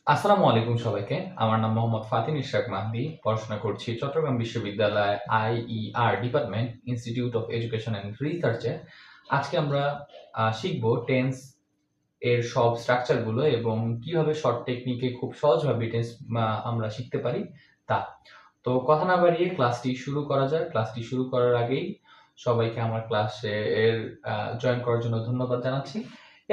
আসসালামু আলাইকুম সবাইকে। আমার নাম মোহাম্মদ ফাতিন ইশরাক মাহদি। পড়াশোনা করছি চট্টগ্রাম বিশ্ববিদ্যালয় IER department, institute of education and রিসার্চে। আজকে আমরা শিখব টেন্স এর সব স্ট্রাকচার গুলো এবং কিভাবে শর্ট টেকনিকে খুব সহজভাবে টেন্স আমরা শিখতে পারি তা। তো কথা না বাড়িয়ে ক্লাসটি শুরু করা যাক। ক্লাসটি শুরু করার আগেই সবাইকে আমার ক্লাসে জয়েন করার জন্য ধন্যবাদ জানাচ্ছি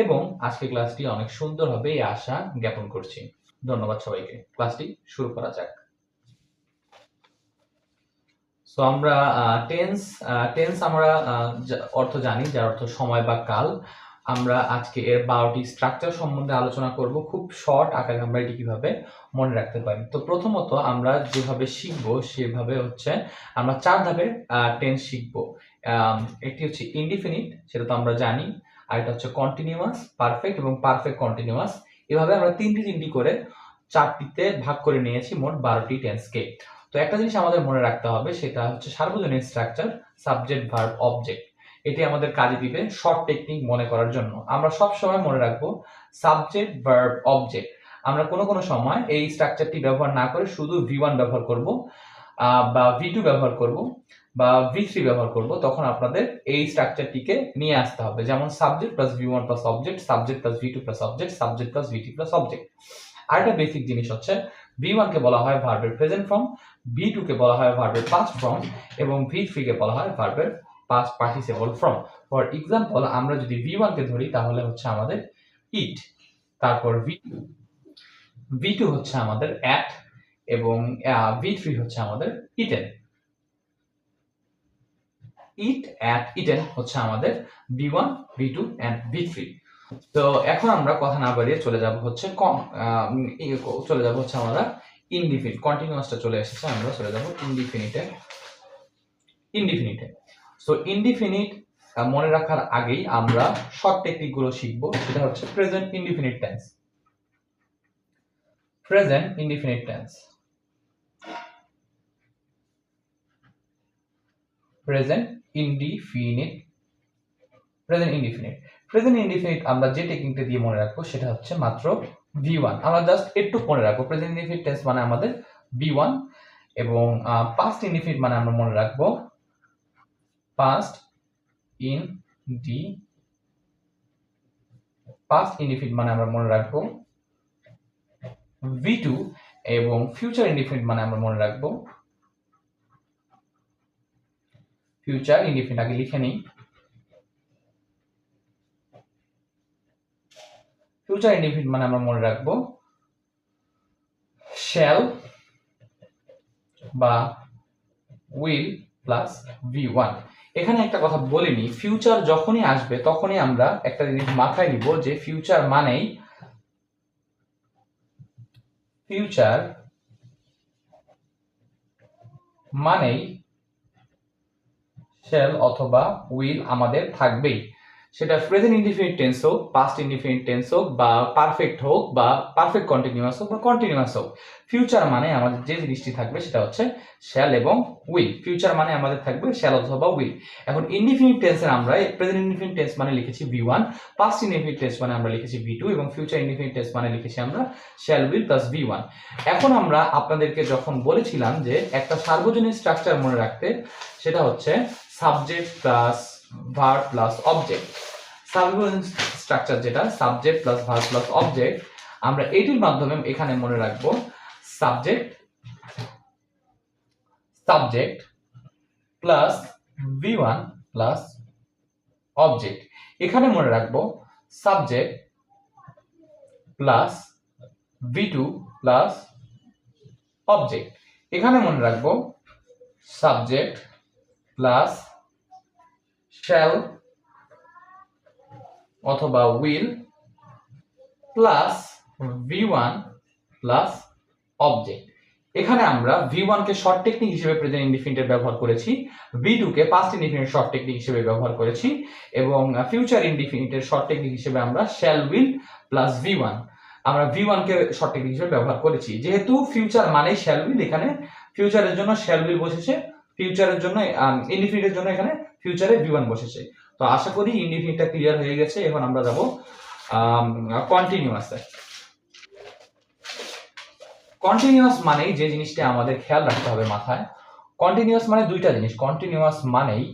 এবং আজকে ক্লাসটি অনেক সুন্দর হবে এই আশা জ্ঞাপন করছি। ধন্যবাদ সবাইকে। ক্লাসটি শুরু করা যাক। সো আমরা টেন্স আমরা অর্থ জানি, যার অর্থ সময় বা কাল। আমরা আজকে এর 12টি স্ট্রাকচার সম্বন্ধে আলোচনা করব। খুব শর্ট আকারে আমরা এটি কিভাবে মনে রাখতে পারি। তো প্রথমত আমরা যেভাবে শিখব সেভাবে হচ্ছে আমরা 4 ধাপে টেন্স শিখব। একটি হচ্ছে ইনডিফিনিট, সেটা তো আমরা জানি। আর এটা হচ্ছে কন্টিনিউয়াস, পারফেক্ট এবং পারফেক্ট কন্টিনিউয়াস। এভাবে আমরা তিনটি করে 4টিতে ভাগ করে নিয়েছি মোট 12টি টেন্সকে। তো একটা জিনিস আমাদের মনে রাখতে হবে, সেটা হচ্ছে সার্বজনীন স্ট্রাকচার, সাবজেক্ট ভার্ব অবজেক্ট। এটি আমাদের কাজে দিবে শর্ট টেকনিক মনে করার জন্য। আমরা সব সময় মনে রাখবো সাবজেক্ট ভার্ব অবজেক্ট। আমরা কোনো সময় এই স্ট্রাকচারটি ব্যবহার না করে শুধু V1 ব্যবহার করব বা V2 ব্যবহার করব বা V3 ব্যবহার করব, তখন আপনাদের এই স্ট্রাকচারটিকে নিয়ে আসতে হবে। যেমন subject plus V1 plus object, subject plus V2 plus object, subject plus V3 plus object. আরেকটা বেসিক জিনিস হচ্ছে V1 কে বলা হয় ভার্বের প্রেজেন্ট ফর্ম, V2 কে বলা হয় ভার্বের পাস্ট ফর্ম এবং V3 কে বলা হয় ভার্বের past participle form. For example, আমরা যদি V1 কে ধরি তাহলে হচ্ছে আমাদের ইট, তারপর V2 হচ্ছে আমাদের অ্যাট এবং V3 হচ্ছে আমাদের ইটেন। ইট, অ্যাট, ইটেন হচ্ছে আমাদের V1, V2 এন্ড V3। তো এখন আমরা কথা না বাড়িয়ে চলে যাব হচ্ছে আমরা ইনডিফিনিট। কন্টিনিউয়াসটা চলে এসেছে, আমরা চলে যাব ইনডিফিনিটে। সো ইনডিফিনিট মনে রাখার আগেই আমরা শর্ট টেকনিক গুলো শিখব। সেটা হচ্ছে present indefinite tense. Present indefinite tense, present indefinite, present indefinite. Present indefinite আমরা যে টেকনিকটা দিয়ে মনে রাখবো সেটা হচ্ছে মাত্র V1। আমরা জাস্ট একটু মনে রাখবো প্রেজেন্ট ইনডিফিনিট টেন্স মানে আমাদের V1 এবং পাস্ট ইনডিফিনিট মানে আমরা মনে রাখবো পাস্ট ইনডিফিনিট মানে আমরা মনে রাখবো V2 এবং ফিউচার ইনডিফিনিট মানে আমরা মনে রাখবো ফিউচার ইনডিফিনিট। আগে লিখে নেই। ফিউচার ইনডিফিনিট মানে আমরা মনে রাখবো শ্যাল বা উইল প্লাস V1। এখানে একটা কথা বলে নি, ফিউচার যখনই আসবে তখনই আমরা একটা জিনিস মাথায় নিব যে ফিউচার মানেই শ্যাল অথবা উইল আমাদের থাকবেই। সেটা প্রেজেন্ট ইনডিফিনিট টেন্স হোক, পাস্ট ইনডিফিনিট টেন্স হোক বা পারফেক্ট হোক বা পারফেক্ট কন্টিনিউয়াস হোক বা কন্টিনিউয়াস হোক, ফিউচার মানে আমাদের যে জিনিসটি থাকবে সেটা হচ্ছে শ্যাল এবং উইল। ফিউচার মানে আমাদের থাকবে শ্যাল অথবা উইল। এখন ইনডিফিনিট টেন্সের আমরা প্রেজেন্ট ইনডিফিনিট টেন্স মানে লিখেছি V1, পাস্ট ইনডিফিনিট টেন্স মানে আমরা লিখেছি V2 এবং ফিউচার ইনডিফিনিট টেন্স মানে লিখেছি আমরা শ্যাল, উইল প্লাস V1। এখন আমরা আপনাদেরকে যখন বলেছিলাম যে একটা সার্বজনীন স্ট্রাকচার মনে রাখতে, সেটা হচ্ছে subject plus verb plus object. সার্বজনীন স্ট্রাকচার যেটা subject plus verb plus object, আমরা এটির মাধ্যমে এখানে মনে রাখবো subject plus V1 plus object. এখানে মনে রাখবো subject plus V2 plus object. এখানে মনে রাখবো সাবজেক্ট প্লাস শ্যাল অথবা will plus V1 plus object. এখানে আমরা V1 কে শর্ট টেকনিক হিসেবে প্রেজেন্ট ইনডিফিনিটের ব্যবহার করেছি, V2 কে পাস্ট ইনডিফিনিট শর্ট টেকনিক হিসেবে ব্যবহার করেছি এবং ফিউচার ইনডিফিনিটের শর্ট টেকনিক হিসেবে আমরা শ্যাল, উইল প্লাস V1 আমরা V1 কে শর্ট টেকনিক হিসেবে ব্যবহার করেছি। যেহেতু ফিউচার মানেই শ্যাল, উইল, এখানে ফিউচারের জন্য শ্যাল, উইল বসেছে, ফিউচারের জন্য ইনডিফিনিটের জন্য এখানে ফিউচারে V1 বসেছে। তো আশা করি ইনডিফিনিটটা ক্লিয়ার হয়ে গেছে। এখন আমরা যাব কন্টিনিউয়াসে। কন্টিনিউয়াস মানেই যে জিনিসটা আমাদের খেয়াল রাখতে হবে মাথায়, কন্টিনিউয়াস মানে দুইটা জিনিস। কন্টিনিউয়াস মানেই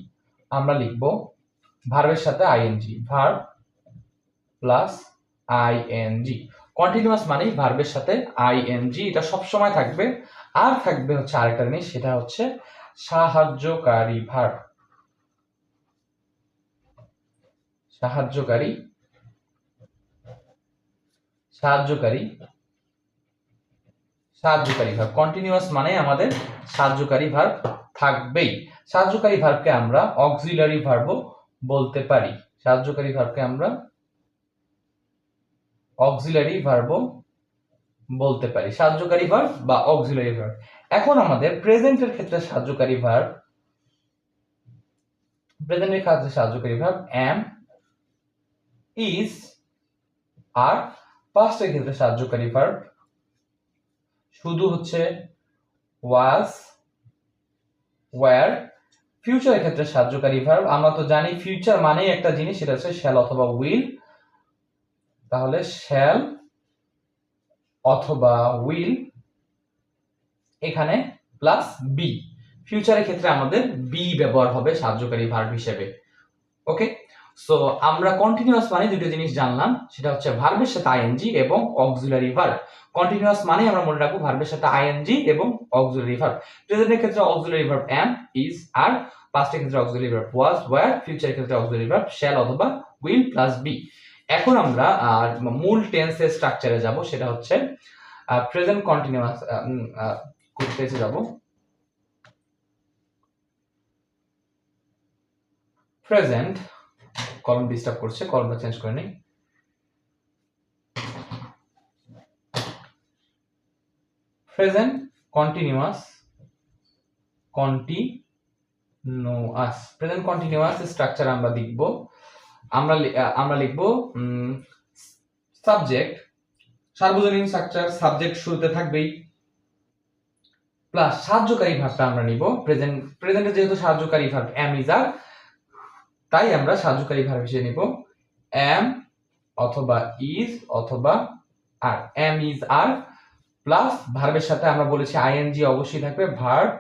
আমরা লিখব ভার্বের সাথে ING, verb plus ING. Continuous মানেই ভার্বের সাথে আইএনজি, এটা সবসময় থাকবে। আর থাকবে হচ্ছে আরেকটা জিনিস, সেটা হচ্ছে সাহায্যকারী ভার্ব। সাহায্যকারী ভার্ব। কন্টিনিউয়াস মানে আমাদের সাহায্যকারী ভার্ব থাকবেই। সাহায্যকারী ভার্বকে আমরা অক্সিলারি ভার্বও বলতে পারি। সাহায্যকারী ভার্বকে আমরা অক্সিলারি ভার্বও বলতে পারি, সাহায্যকারী ভার্ব বা অক্সিলারি ভার্ব। এখন আমাদের প্রেজেন্টের ক্ষেত্রে সাহায্যকারী ভার্ব, am, is, আর পাস্টের ক্ষেত্রে সাহায্যকারী ভার্ব শুধু হচ্ছে was, were। ফিউচারের ক্ষেত্রে সাহায্যকারী ভার্ব আমরা তো জানি ফিউচার মানেই একটা জিনিস, সেটা হচ্ছে শ্যাল অথবা উইল। তাহলে শ্যাল অথবা উইল এখানে প্লাস বি। ফিউচারের ক্ষেত্রে আমাদের বি ব্যবহার হবে সাহায্যকারী ভার্ব হিসেবে। ওকে, সো আমরা কন্টিনিউয়াস মানে দুটো জিনিস জানলাম, সেটা হচ্ছে ভার্বের সাথে আইএনজি এবং অক্সিলারি ভার্ব। কন্টিনিউয়াস মানে আমরা মনে রাখবো ভার্বের সাথে আইএনজি এবং অক্সিলারি ভার্ব। প্রেজেন্টের ক্ষেত্রে auxiliary verb am, is, are। পাস্টের ক্ষেত্রে অক্সিলারি ভার্ব was, were। ফিউচারের ক্ষেত্রে অক্সিলারি ভার্ব shall অথবা will প্লাস বি। এখন আমরা মূল টেন্সের স্ট্রাকচারে যাব, সেটা হচ্ছে প্রেজেন্ট কন্টিনিউয়াস টেন্সে যাব। প্রেজেন্ট, কলম ডিস্টার্ব করছে, কলমটা চেঞ্জ করে নিই। Present continuous, present continuous structure আমরা লিখব। আমরা লিখব সাবজেক্ট, সার্বজনীন স্ট্রাকচার, সাবজেক্ট শুরুতে থাকবেই, প্লাস সাহায্যকারী ভার্বটা আমরা নিব। প্রেজেন্টে যেহেতু সাহায্যকারী ভার্ব am, is, are, তাই আমরা সাহায্যকারী ভার্ব হিসেবে নিব am অথবা is অথবা are। am, is, are plus ভার্বের সাথে আমরা বলেছি আইএনজি অবশ্যই থাকবে, verb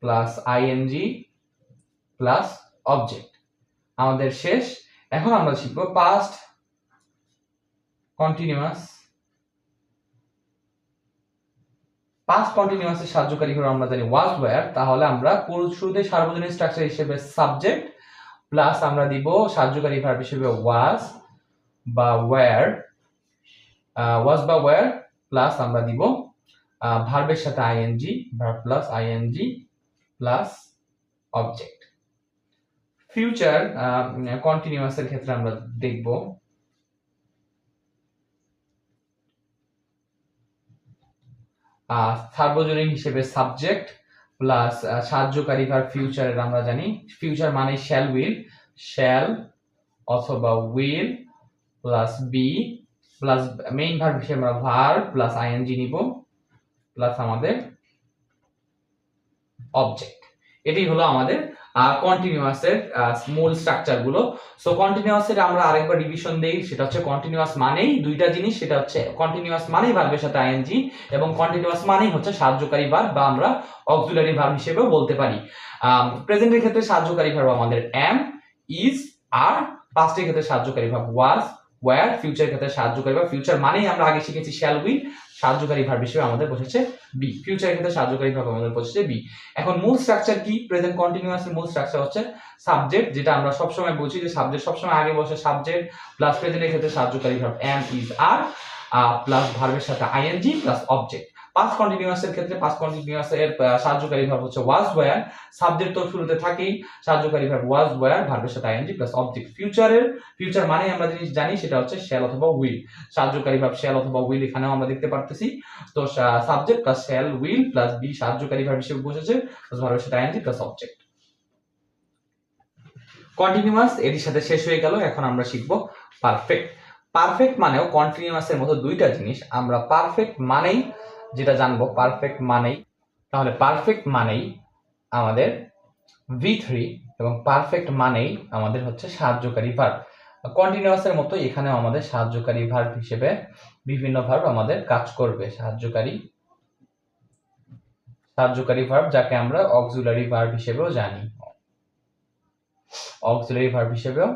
plus ING plus object আমাদের শেষ। এখন আমরা শিখব পাস্ট কন্টিনিউয়াস। পাস্ট কন্টিনিউয়াসের সাহায্যকারী ভার্ব আমরা জানি was, were। তাহলে আমরা শুরুতে সার্বজনীন স্ট্রাকচার হিসেবে সাবজেক্ট প্লাস আমরা দিব সাহায্যকারী ভার্ব হিসেবে was বা were, প্লাস আমরা দিব ভার্বের সাথে ING, verb plus ING plus object. Future কন্টিনিউয়াসের ক্ষেত্রে আমরা দেখব সার্বজনীন হিসেবে সাবজেক্ট প্লাস সাহায্যকারী ভার্ব ফিউচারের আমরা জানি ফিউচার মানে শ্যাল অথবা will plus be plus main verb হিসেবে আমরা ভার্ব প্লাস আইএনজি নিব প্লাস আমাদের অবজেক্ট। এটাই হলো আমাদের কন্টিনিউয়াসের মূল স্ট্রাকচার গুলো। সো কন্টিনিউয়াসের আমরা আরেকবার রিভিশন দেই, সেটা হচ্ছে কন্টিনিউয়াস মানেই দুইটা জিনিস, সেটা হচ্ছে কন্টিনিউয়াস মানেই ভার্বের সাথে আইএনজি এবং কন্টিনিউয়াস মানেই হচ্ছে সাহায্যকারী ভার্ব বা আমরা অক্সিলারি ভার্ব হিসেবেও বলতে পারি। প্রেজেন্টের ক্ষেত্রে সাহায্যকারী ভার্ব আমাদের am, is, are। পাস্টের ক্ষেত্রে সাহায্যকারী ভার্ব was, were। ফিউচারের ক্ষেত্রে সাহায্যকারী ভার্ব ফিউচার মানেই আমরা আগে শিখেছি shall, will। সাহায্যকারী ভার্ব হিসেবে আমাদের বসেছে বি। ফিউচারের ক্ষেত্রে সাহায্যকারী ভার্ব আমাদের বসেছে বি। এখন মূল স্ট্রাকচার কি? প্রেজেন্ট কন্টিনিউয়াসের মূল স্ট্রাকচার হচ্ছে সাবজেক্ট, যেটা আমরা সবসময় বুঝি যে সাবজেক্ট সবসময় আগে বসে সাবজেক্ট প্লাস প্রেজেন্টের ক্ষেত্রে সাহায্যকারী verb am, is, are plus ভার্বের সাথে আইএনজি প্লাস অবজেক্ট। পাস্ট কন্টিনিউয়াসের ক্ষেত্রে পাস্ট কন্টিনিউয়াসের সাহায্যকারী ভার্ব হচ্ছে was, were। সাবজেক্ট তো শুরুতে থাকেই, সাহায্যকারী ভার্ব was, were, ভার্বের সাথে আইএনজি প্লাস অবজেক্ট। ফিউচার মানে আমরা জিনিস জানি সেটা হচ্ছে shall অথবা will। সাহায্যকারী ভার্ব shall অথবা will এখানেও আমরা দেখতে পারতেছি। তো subject plus shall, will plus be সাহায্যকারী ভার্ব হিসেবে বসেছে প্লাস ভার্বের সাথে আইএনজি প্লাস অবজেক্ট। কন্টিনিউয়াস এর সাথে শেষ হয়ে গেল। এখন আমরা শিখব পারফেক্ট। পারফেক্ট মানেও কন্টিনিউয়াসের মতো দুইটা জিনিস। আমরা পারফেক্ট মানেই যেটা জানবো, পারফেক্ট মানেই, তাহলে পারফেক্ট মানেই আমাদের V3 এবং পারফেক্ট মানেই আমাদের হচ্ছে সাহায্যকারী ভার্ব। কন্টিনিউয়াসের মতো এখানেও আমাদের সাহায্যকারী ভার্ব হিসেবে বিভিন্ন ভার্ব আমাদের কাজ করবে। সাহায্যকারী ভার্ব যাকে আমরা অক্সিলারি ভার্ব হিসেবেও জানি। অক্সিলারি ভার্ব হিসেবেও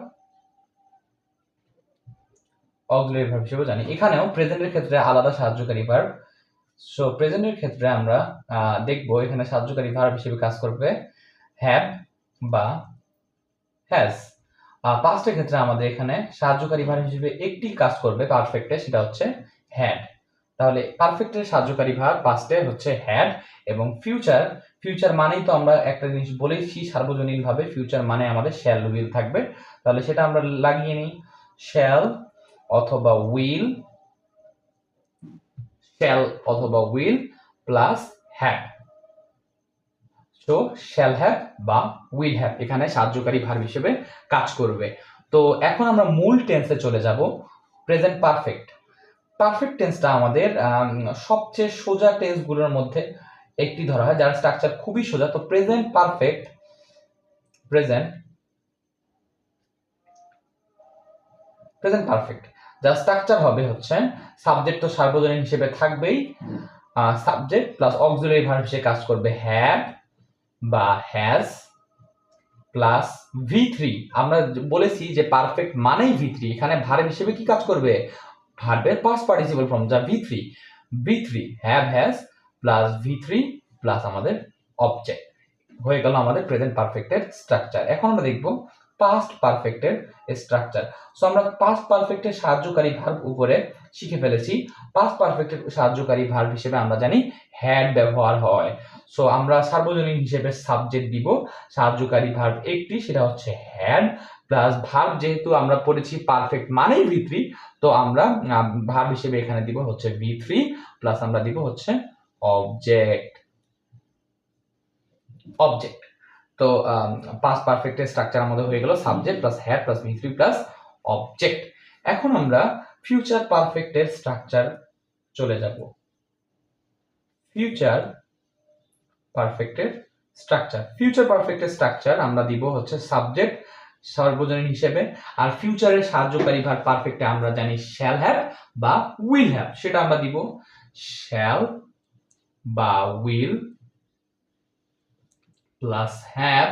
জানি। এখানেও প্রেজেন্টের ক্ষেত্রে আলাদা সাহায্যকারী ভার্ব। সো প্রেজেন্টের ক্ষেত্রে আমরা দেখব এখানে সাহায্যকারী ভার্ব হিসেবে কাজ করবে হ্যাভ বা হ্যাজ। পাস্টের ক্ষেত্রে আমাদের এখানে সাহায্যকারী ভার্ব হিসেবে একটি কাজ করবে পারফেক্টে, সেটা হচ্ছে হ্যাড। তাহলে পারফেক্টের সাহায্যকারী ভার্ব পাস্টে হচ্ছে হ্যাড। এবং ফিউচার মানেই তো আমরা একটা জিনিস বলেছি সার্বজনীন ভাবে, ফিউচার মানে আমাদের শ্যাল উইল থাকবে। তাহলে সেটা আমরা লাগিয়ে নিই, শ্যাল অথবা will, plus have. So shall have বা উইল হ্যাভ এখানে সাহায্যকারী ভার্ব হিসেবে কাজ করবে। তো এখন আমরা মূল টেন্সে চলে যাব। প্রেজেন্ট পারফেক্ট টেন্সটা আমাদের সবচেয়ে সোজা টেন্সগুলোর মধ্যে একটি ধরা হয়, যার স্ট্রাকচার খুবই সোজা। তো প্রেজেন্ট পারফেক্ট যার স্ট্রাকচার হবে হচ্ছে সাবজেক্ট তো সার্বজনীন হিসেবে থাকবেই, সাবজেক্ট প্লাস অক্সিলারি ভার্ব হিসেবে কাজ করবে হ্যাভ বা হ্যাজ প্লাস V3। আমরা বলেছি যে পারফেক্ট মানেই V3, এখানে ভার্ব হিসেবে কি কাজ করবে, ভার্বের পাস্ট পার্টিসিপল ফর্ম যা V3 have has plus V3 plus আমাদের অবজেক্ট হয়ে গেল আমাদের প্রেজেন্ট পারফেক্টের স্ট্রাকচার। এখন আমরা দেখব পাস্ট পারফেক্টের স্ট্রাকচার। সো আমরা পাস্ট পারফেক্টের সাহায্যকারী ভার্ব উপরে শিখে ফেলেছি। পাস্ট পারফেক্টের সাহায্যকারী ভার্ব হিসেবে আমরা জানি হ্যাড ব্যবহার হয়। সো আমরা সার্বজনীন হিসেবে সাবজেক্ট দিব, সাহায্যকারী ভার্ব একটি, সেটা হচ্ছে হ্যাড, প্লাস ভার্ব যেহেতু আমরা পড়েছি পারফেক্ট মানেই V3, তো আমরা ভার্ব হিসেবে এখানে দিব হচ্ছে V3 প্লাস আমরা দিব হচ্ছে অবজেক্ট। তো পাস্ট পারফেক্টের স্ট্রাকচার আমাদের হয়ে গেল subject plus had plus V3 plus object. এখন আমরা ফিউচার পারফেক্টের স্ট্রাকচার চলে যাব। ফিউচার পারফেক্টের স্ট্রাকচার আমরা দিব হচ্ছে সাবজেক্ট সার্বজনীন হিসেবে, আর ফিউচারের সাহায্যকারী ভার্ব পারফেক্টে আমরা জানি শ্যাল হ্যাভ বা উইল হ্যাভ, সেটা আমরা দিব শ্যাল বা will plus have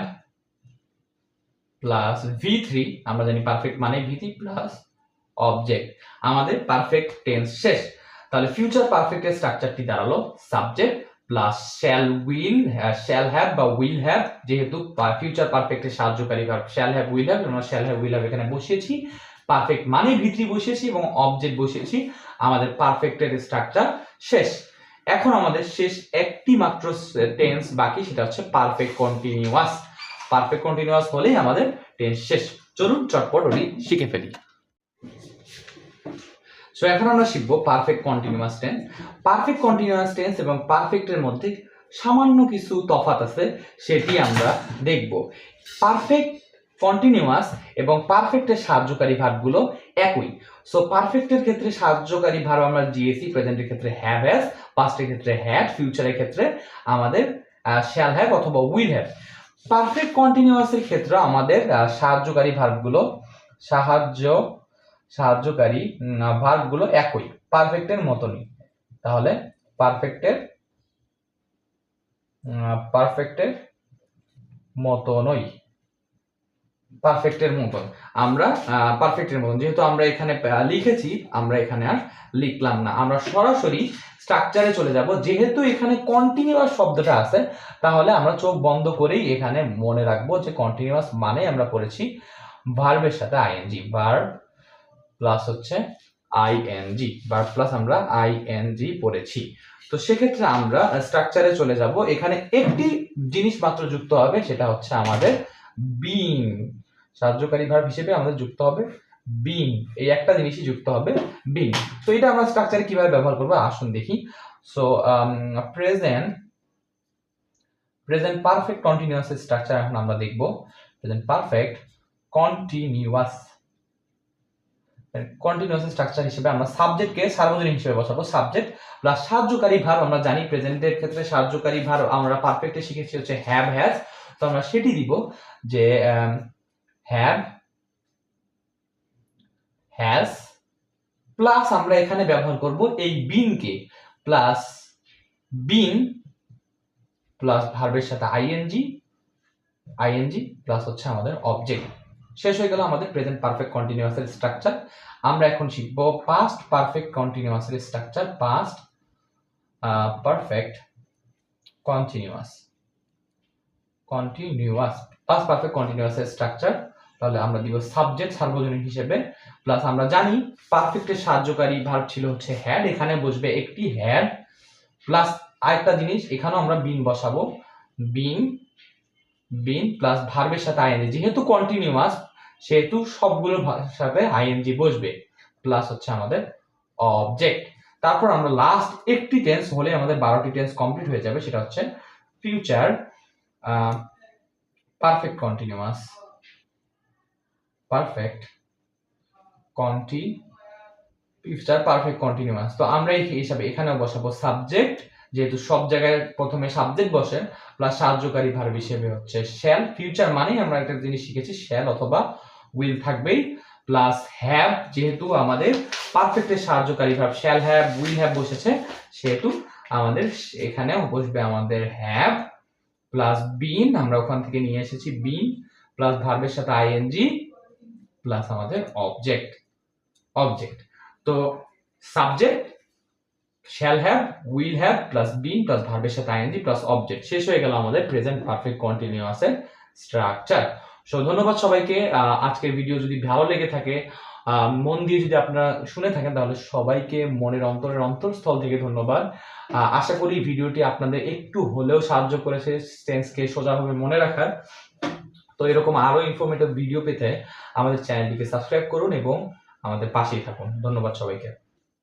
plus V3, আমরা জানি পারফেক্ট মানে V3 প্লাস অবজেক্ট। আমাদের পারফেক্ট টেন্স শেষ। তাহলে ফিউচার পারফেক্টের স্ট্রাকচারটি দাঁড়ালো সাবজেক্ট প্লাস শ্যাল হ্যাভ বা উইল হ্যাভ, যেহেতু ফিউচার পারফেক্টের সাহায্যকারী verb shall have will have, আমরা শ্যাল হ্যাভ উইল হ্যাভ এখানে বসিয়েছি, পারফেক্ট মানে V3 বসিয়েছি এবং অবজেক্ট বসিয়েছি। আমাদের পারফেক্টের স্ট্রাকচার শেষ। এখন আমাদের শেষ একটি মাত্র টেন্স বাকি, সেটা হচ্ছে পারফেক্ট কন্টিনিউয়াস হলেই আমাদের টেন্স শেষ। চলুন চটপট ওটি শিখে ফেলি। সো এখন আমরা শিখবো পারফেক্ট কন্টিনিউয়াস টেন্স এবং পারফেক্টের মধ্যে সামান্য কিছু তফাৎ আছে, সেটি আমরা দেখব। পারফেক্ট কন্টিনিউয়াস এবং পারফেক্টের সাহায্যকারী ভার্বগুলো একই। সো পারফেক্টের ক্ষেত্রে সাহায্যকারী ভার্ব আমরা দিয়েছি, প্রেজেন্টের ক্ষেত্রে হ্যাভ হ্যাজ, পাস্টের ক্ষেত্রে হ্যাড, ফিউচারের ক্ষেত্রে আমাদের শ্যাল হ্যাভ অথবা উইল হ্যাভ। পারফেক্ট কন্টিনিউয়াসের ক্ষেত্রে আমাদের সাহায্যকারী ভার্বগুলো একই, পারফেক্টের মতনই। তাহলে পারফেক্টের মতন আমরা পারফেক্টের মতন যেহেতু আমরা এখানে লিখেছি, আমরা এখানে আর লিখলাম না, আমরা সরাসরি স্ট্রাকচারে চলে যাব। যেহেতু এখানে কন্টিনিউয়াস শব্দটা আছে, তাহলে আমরা চোখ বন্ধ করেই এখানে মনে রাখবো যে কন্টিনিউয়াস মানে আমরা পড়েছি ভার্বের সাথে আইএনজি, ভার্ব প্লাস হচ্ছে আইএনজি, ভার্ব প্লাস আমরা আইএনজি পড়েছি। তো সেক্ষেত্রে আমরা স্ট্রাকচারে চলে যাব। এখানে একটি জিনিস মাত্র যুক্ত হবে, সেটা হচ্ছে আমাদের বিং। সাহায্যকারী ভার্ব হিসেবে আমাদের যুক্ত হবে বিং, এই একটা জিনিসই যুক্ত হবে বিং। তো এটা আমরা স্ট্রাকচারে কিভাবে ব্যবহার করব আসুন দেখি। সো প্রেজেন্ট পারফেক্ট কন্টিনিউয়াস এর স্ট্রাকচার এখন আমরা দেখব। প্রেজেন্ট পারফেক্ট কন্টিনিউয়াস স্ট্রাকচার হিসেবে আমরা সাবজেক্টকে সার্বজনীন হিসেবে বসাবো, সাবজেক্ট প্লাস সাহায্যকারী ভার্ব। আমরা জানি প্রেজেন্টের ক্ষেত্রে সাহায্যকারী ভার্ব আমরা পারফেক্টে শিখেছি হচ্ছে হ্যাভ হ্যাজ, তো আমরা সেটি দিব যে হ্যাভ হ্যাজ প্লাস আমরা এখানে ব্যবহার করব এই বিনকে, প্লাস বিন প্লাস ভার্বের সাথে আইএনজি প্লাস হচ্ছে আমাদের অবজেক্ট। শেষ হয়ে গেল আমাদের প্রেজেন্ট পারফেক্ট কন্টিনিউয়াসের স্ট্রাকচার। আমরা এখন শিখব পাস্ট পারফেক্ট কন্টিনিউয়াসের structure. Past perfect continuous past perfect কন্টিনিউয়াসের স্ট্রাকচার। তাহলে আমরা দিব সাবজেক্ট সার্বজনীন হিসেবে, প্লাস আমরা জানি পারফেক্টের সাহায্যকারী ভার্ব ছিল হচ্ছে হ্যাড, এখানে বসবে একটি হ্যাড, প্লাস আরেকটা জিনিস এখানেও আমরা বিন বসাবো, বিন প্লাস ভার্বের সাথে আইএনজি, যেহেতু কন্টিনিউয়াস সেহেতু সবগুলোর সাথে আইএনজি বসবে, প্লাস হচ্ছে আমাদের অবজেক্ট। তারপর আমরা লাস্ট একটি টেন্স হলে আমাদের 12টি টেন্স কমপ্লিট হয়ে যাবে, সেটা হচ্ছে future perfect continuous future perfect continuous. তো আমরা এই হিসাবে এখানেও বসাবো সাবজেক্ট, যেহেতু সব জায়গায় প্রথমে সাবজেক্ট বসে, প্লাস সাহায্যকারী ভার্ব হিসেবে হচ্ছে শ্যাল। ফিউচার মানে আমরা একটা জিনিস শিখেছি শ্যাল অথবা উইল থাকবেই, প্লাস হ্যাভ, যেহেতু আমাদের পারফেক্টের সাহায্যকারী verb shall have will have বসেছে, সেহেতু আমাদের এখানেও বসবে আমাদের হ্যাভ, প্লাস বিন, আমরা ওখান থেকে নিয়ে এসেছি বিন, প্লাস ভার্বের সাথে আইএনজি, প্লাস আমাদের অবজেক্ট। তো subject shall have will have plus been plus ভার্বের সাথে আইএনজি প্লাস অবজেক্ট। শেষ হয়ে গেল আমাদের প্রেজেন্ট পারফেক্ট কন্টিনিউয়াসের স্ট্রাকচার। সো ধন্যবাদ সবাইকে। আজকের ভিডিও যদি ভালো লেগে থাকে, মন দিয়ে যদি আপনারা শুনে থাকেন, তাহলে সবাইকে মনের অন্তরস্থল থেকে ধন্যবাদ। আশা করি ভিডিওটি আপনাদের একটু হলেও সাহায্য করেছে টেন্সকে সোজাভাবে মনে রাখার। তো এরকম আরো ইনফরমেটিভ ভিডিও পেতে আমাদের চ্যানেলটিকে সাবস্ক্রাইব করুন এবং আমাদের পাশেই থাকুন। ধন্যবাদ সবাইকে।